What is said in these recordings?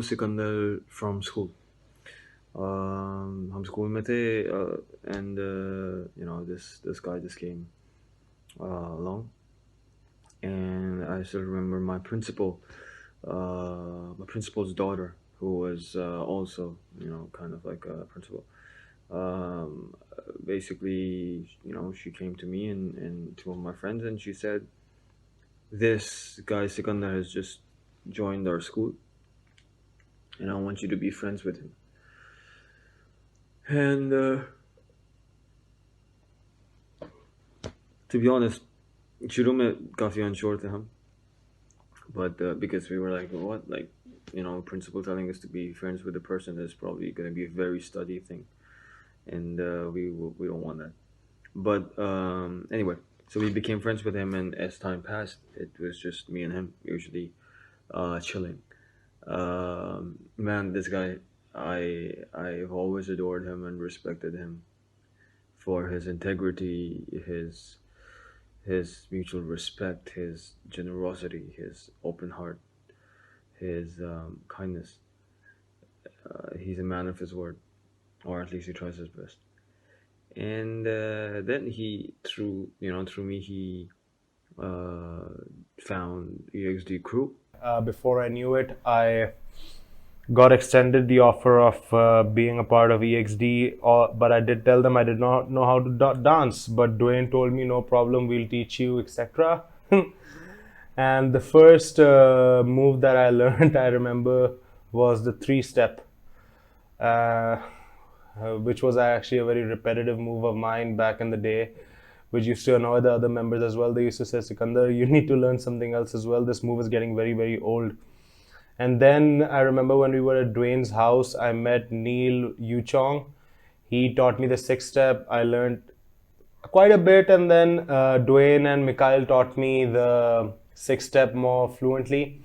Sikandar from school. हम school में थे, and this guy just came along, and I still remember my principal's daughter, who was also kind of like a principal. Basically, she came to me and two of my friends, and she said, "This guy Sikandar has just joined our school, and I want you to be friends with him." And to be honest, शुरू में काफी unsure थे हम, but because we were like, what, like, principal telling us to be friends with a person is probably going to be a very study thing, and we don't want that. But anyway, so we became friends with him, and as time passed, it was just me and him usually chilling. Man, this guy, I've always adored him and respected him for his integrity, his mutual respect, his generosity, his open heart, his kindness. He's a man of his word, or at least he tries his best. And then he, through me, he found EXD crew. Before I knew it, I got extended the offer of being a part of EXD, but I did tell them I did not know how to dance. But Dwayne told me, no problem, we'll teach you, etc. And the first move that I learned, I remember, was the 3-step, which was actually a very repetitive move of mine back in the day, which used to annoy the other members as well. They used to say, Sikandar, you need to learn something else as well. This move is getting very, very old. And then I remember when we were at Dwayne's house, I met Neil Yuchong. He taught me the 6-step. I learned quite a bit, and then Dwayne and Mikhail taught me the 6-step more fluently.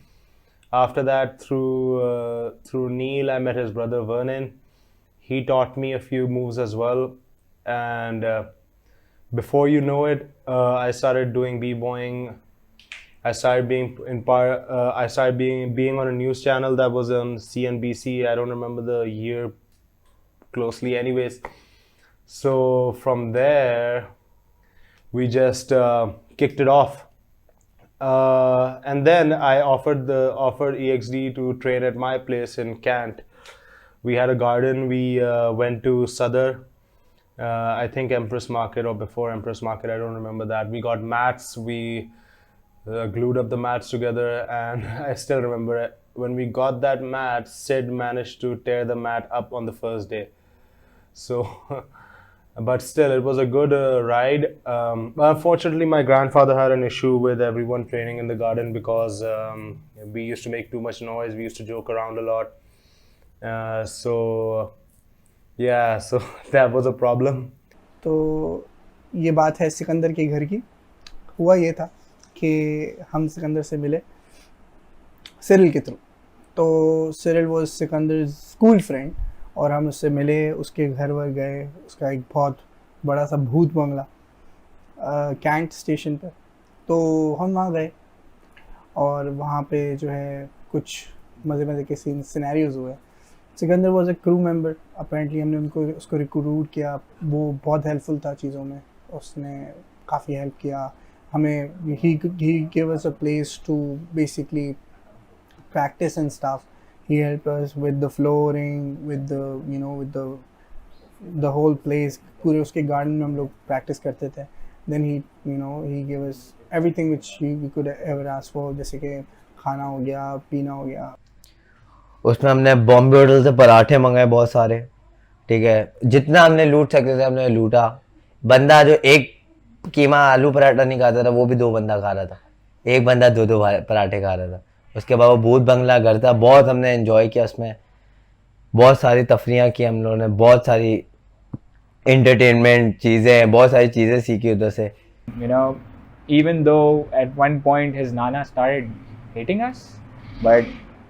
After that, through Neil, I met his brother Vernon. He taught me a few moves as well, and before you know it, I started doing b-boying. I started being being on a news channel that was on CNBC. I don't remember the year closely, anyways. So from there, we just kicked it off, and then I offered EXD to train at my place in Kant. We had a garden. We went to Sadr, I think Empress Market or before Empress Market. I don't remember that. We got mats. We glued up the mats together, and I still remember it. When we got that mat, Sid managed to tear the mat up on the first day. So, but still, it was a good ride. Unfortunately, my grandfather had an issue with everyone training in the garden because we used to make too much noise. We used to joke around a lot. So that was a problem. तो ये बात है सिकंदर के घर की. हुआ ये था कि हम सिकंदर से मिले सिरिल के थ्रू. तो Cyril was Sikandar school friend, और हम उससे मिले, उसके घर वर गए. उसका एक बहुत बड़ा सा भूत बंगला कैंट स्टेशन पर. तो हम वहाँ गए, और वहाँ पे जो है कुछ मज़े के सिनेरियोज हुए. Sikandar was a crew member. Apparently हमने उसको रिक्रूट किया. वो बहुत हेल्पफुल था चीज़ों में. उसने काफ़ी हेल्प किया हमें. he gave us a place to basically practice and stuff. He helped us with the flooring, with the whole place. पूरे उसके गार्डन में हम लोग प्रैक्टिस करते थे. Then he gave us everything which we could ever ask for, जैसे कि खाना हो गया, पीना हो गया. उसमें हमने बॉम्बे होटल से पराठे मंगाए बहुत सारे, ठीक है. जितना हमने लूट सकते थे हमने लूटा. बंदा जो एक कीमा आलू पराठा नहीं खाता था, वो भी 2 बंदा खा रहा था. एक बंदा 2 पराठे खा रहा था. उसके बाद वो भूत बंगला घर था. बहुत हमने एंजॉय किया उसमें. बहुत सारी तफरियाँ की हम लोगों ने. बहुत सारी एंटरटेनमेंट चीज़ें, बहुत सारी चीज़ें सीखी उधर से. Even though at one point his Nana started hating us, but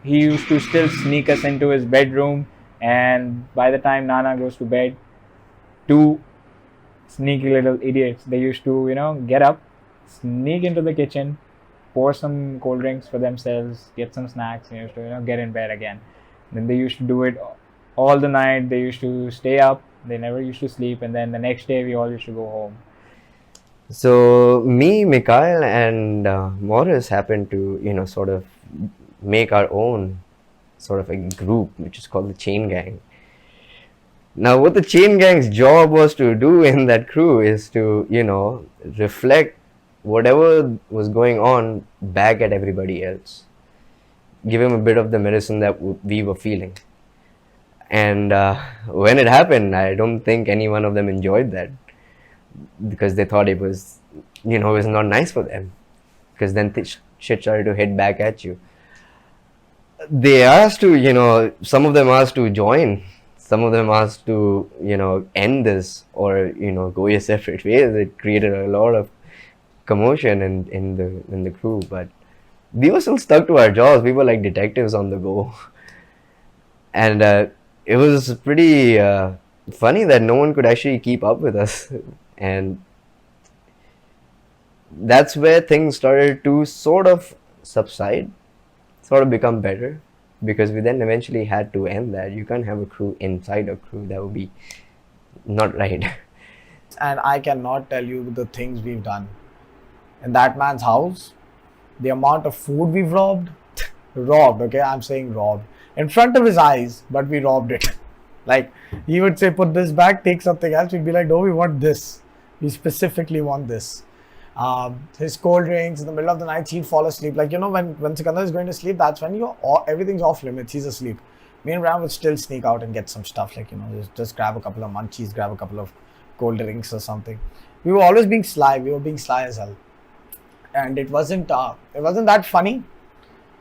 he used to still sneak us into his bedroom, and by the time Nana goes to bed, 2 sneaky little idiots, they used to get up, sneak into the kitchen, pour some cold drinks for themselves, get some snacks, and used to get in bed again. Then they used to do it all the night. They used to stay up. They never used to sleep. And then the next day we all used to go home. So me, Mikhail, and Morris happened to, sort of make our own sort of a group, which is called the Chain Gang. Now, what the Chain Gang's job was to do in that crew is to, reflect whatever was going on back at everybody else. Give him a bit of the medicine that we were feeling. And when it happened, I don't think any one of them enjoyed that, because they thought it was, it was not nice for them, because then shit started to hit back at you. They asked to, some of them asked to join, some of them asked to, end this or, go your separate ways. It created a lot of commotion in the crew, but we were still stuck to our jobs. We were like detectives on the go. And it was pretty funny that no one could actually keep up with us. And that's where things started to sort of subside, sort of become better, because we then eventually had to end that. You can't have a crew inside a crew. That would be not right. And I cannot tell you the things we've done in that man's house, the amount of food we've robbed, okay, I'm saying robbed, in front of his eyes, but we robbed it. Like, he would say, put this back, take something else. We'd be like, no, we want this. We specifically want this. His cold drinks in the middle of the night, he'd fall asleep. Like, when Sikandar is going to sleep, that's when everything's off limits. He's asleep. Me and Ram would still sneak out and get some stuff, like, just grab a couple of munchies, grab a couple of cold drinks or something. We were always being sly. We were being sly as hell. And it wasn't that funny.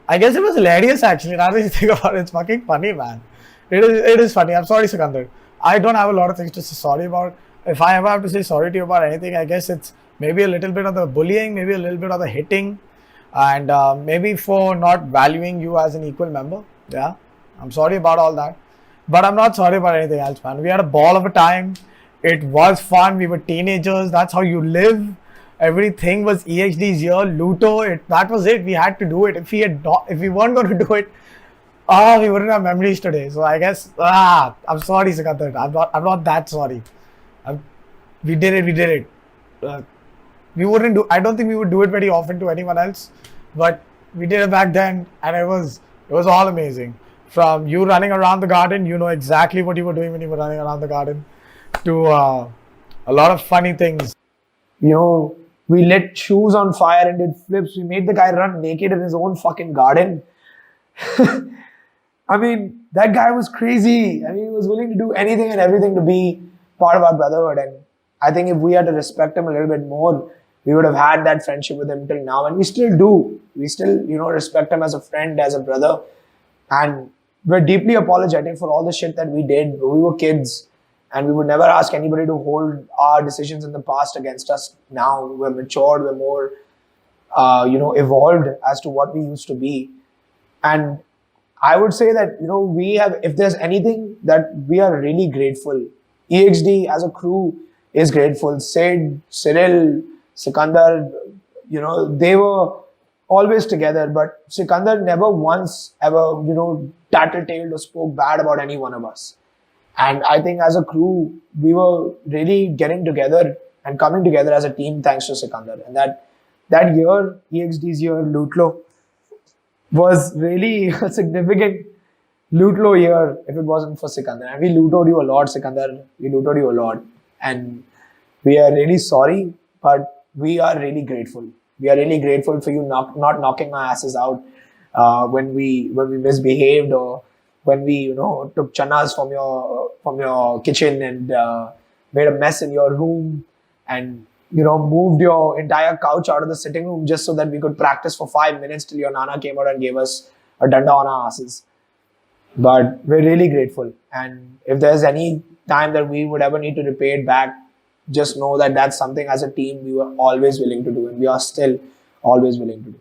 I guess it was hilarious, actually. Now that you think about it, it's fucking funny, man. It is funny. I'm sorry, Sikandar. I don't have a lot of things to say sorry about. If I ever have to say sorry to you about anything, I guess it's maybe a little bit of the bullying, maybe a little bit of the hitting, and maybe for not valuing you as an equal member. Yeah, I'm sorry about all that. But I'm not sorry about anything else, man. We had a ball of a time. It was fun. We were teenagers. That's how you live. Everything was EXD's year. Luto, that was it. We had to do it. If we weren't going to do it, we wouldn't have memories today. So I guess, I'm sorry, Sikandar. I'm not that sorry. We did it. I don't think we would do it very often to anyone else, but we did it back then, and it was all amazing. From you running around the garden, you know exactly what you were doing when you were running around the garden, to a lot of funny things. We lit shoes on fire and did flips. We made the guy run naked in his own fucking garden. I mean, that guy was crazy. I mean, he was willing to do anything and everything to be part of our brotherhood. And I think if we had to respect him a little bit more, we would have had that friendship with him till now. And we still do. We still, respect him as a friend, as a brother. And we're deeply apologetic for all the shit that we did. We were kids. And we would never ask anybody to hold our decisions in the past against us now. We're matured, we're more, evolved as to what we used to be. And I would say that, if there's anything that we are really grateful, EXD as a crew is grateful. Sid, Cyril, Sikandar, they were always together. But Sikandar never once ever, tattletailed or spoke bad about any one of us. And I think as a crew, we were really getting together and coming together as a team thanks to Sikandar. And that year, EXD's year, Lutlo, was really a significant Lutlo year if it wasn't for Sikandar. And we lutoed you a lot, Sikandar. We lutoed you a lot. And we are really sorry, but we are really grateful. We are really grateful for you not knocking our asses out when we misbehaved, or when we, took chanas from your kitchen and made a mess in your room, and, moved your entire couch out of the sitting room just so that we could practice for 5 minutes till your Nana came out and gave us a danda on our asses. But we're really grateful. And if there's any time that we would ever need to repay it back, just know that that's something as a team we were always willing to do, and we are still always willing to do.